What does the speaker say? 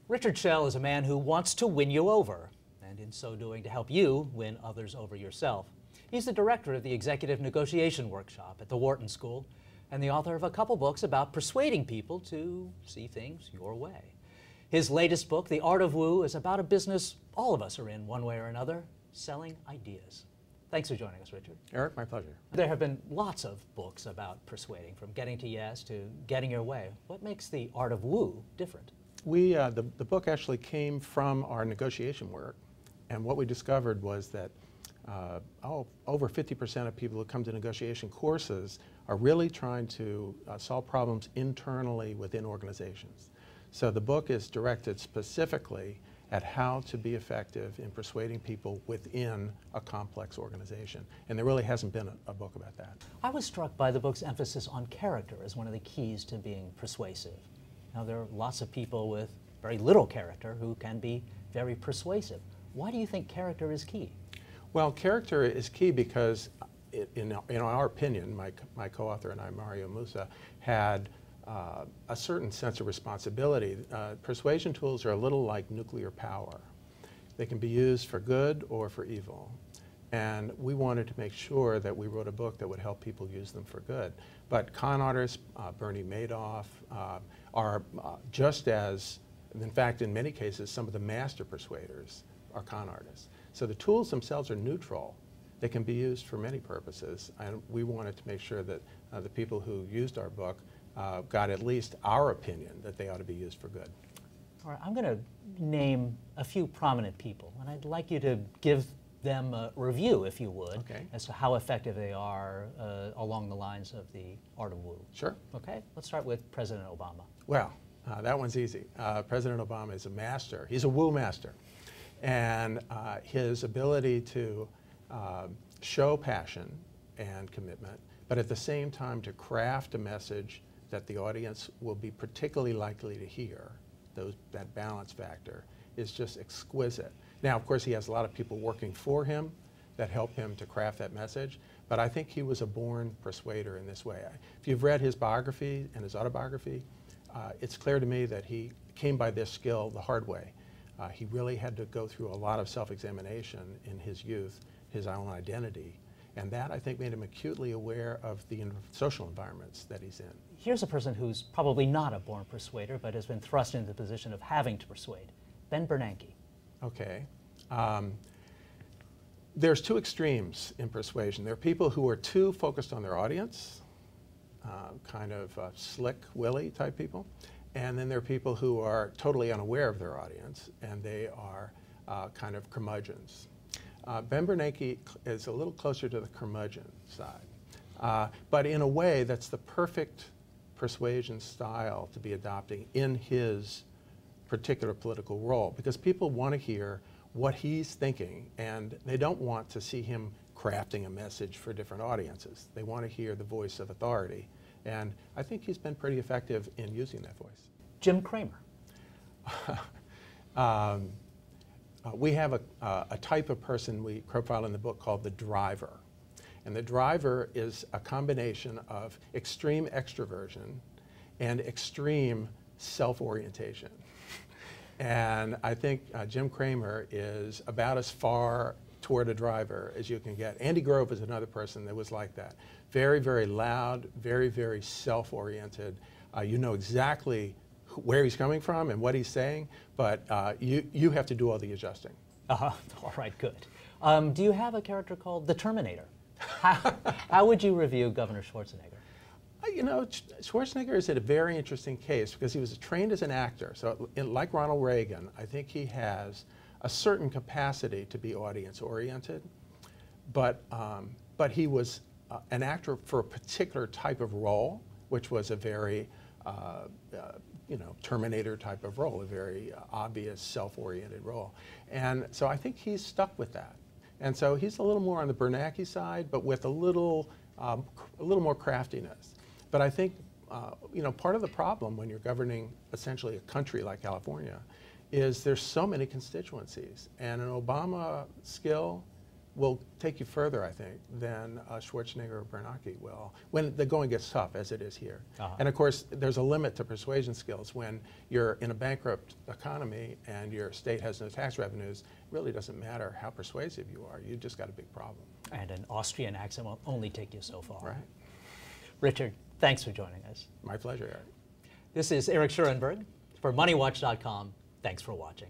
Richard Schell is a man who wants to win you over, and in so doing to help you win others over yourself. He's the director of the Executive Negotiation Workshop at the Wharton School and the author of a couple books about persuading people to see things your way. His latest book, The Art of Woo, is about a business all of us are in one way or another, selling ideas. Thanks for joining us, Richard. Eric, my pleasure. There have been lots of books about persuading, from getting to yes to getting your way. What makes The Art of Woo different? The book actually came from our negotiation work, and what we discovered was that over 50% of people who come to negotiation courses are really trying to solve problems internally within organizations. So the book is directed specifically at how to be effective in persuading people within a complex organization. And there really hasn't been a book about that. I was struck by the book's emphasis on character as one of the keys to being persuasive. Now, there are lots of people with very little character who can be very persuasive. Why do you think character is key? Well, character is key because, in our opinion, my co-author and I, Mario Musa, had a certain sense of responsibility. Persuasion tools are a little like nuclear power. They can be used for good or for evil. And we wanted to make sure that we wrote a book that would help people use them for good. But con artists, Bernie Madoff, are just as, in fact, in many cases, some of the master persuaders are con artists. So the tools themselves are neutral. They can be used for many purposes. And we wanted to make sure that the people who used our book got at least our opinion that they ought to be used for good. All right, I'm going to name a few prominent people, and I'd like you to give them a review, if you would, okay, as to how effective they are along the lines of The Art of Woo. Sure. Okay, let's start with President Obama. Well, that one's easy. President Obama is a master. He's a woo master. And his ability to show passion and commitment, but at the same time to craft a message that the audience will be particularly likely to hear, that balance factor, is just exquisite. Now, of course, he has a lot of people working for him that help him to craft that message, but I think he was a born persuader in this way. If you've read his biography and his autobiography, it's clear to me that he came by this skill the hard way. He really had to go through a lot of self-examination in his youth, his own identity, and that, I think, made him acutely aware of the social environments that he's in. Here's a person who's probably not a born persuader, but has been thrust into the position of having to persuade. Bernanke. Okay. There's two extremes in persuasion. There are people who are too focused on their audience, kind of slick Willie type people, and then there are people who are totally unaware of their audience, and they are kind of curmudgeons. Bernanke is a little closer to the curmudgeon side, but in a way that's the perfect persuasion style to be adopting in his particular political role, because people want to hear what he's thinking, and they don't want to see him crafting a message for different audiences. They want to hear the voice of authority, and I think he's been pretty effective in using that voice. Jim Cramer. We have a type of person we profile in the book called the driver. And the driver is a combination of extreme extroversion and extreme self-orientation. And I think Jim Cramer is about as far toward a driver as you can get. Andy Grove is another person that was like that. Very, very loud, very, very self-oriented. You know exactly where he's coming from and what he's saying, but you have to do all the adjusting. All right, good. Do you have a character called the Terminator? How would you review Governor Schwarzenegger? You know, Schwarzenegger is a very interesting case because he was trained as an actor. So like Ronald Reagan, I think he has a certain capacity to be audience-oriented, but he was an actor for a particular type of role, which was a very Terminator type of role, a very obvious self-oriented role. And so I think he's stuck with that. And so he's a little more on the Bernanke side, but with a little more craftiness. But I think, part of the problem when you're governing essentially a country like California is there's so many constituencies. And an Obama skill will take you further, I think, than Schwarzenegger or Bernanke will when the going gets tough, as it is here. And of course, there's a limit to persuasion skills. When you're in a bankrupt economy and your state has no tax revenues, it really doesn't matter how persuasive you are. You just got a big problem. And an Austrian accent will only take you so far. Right. Richard, thanks for joining us. My pleasure, Eric. This is Eric Schurenberg for MoneyWatch.com. Thanks for watching.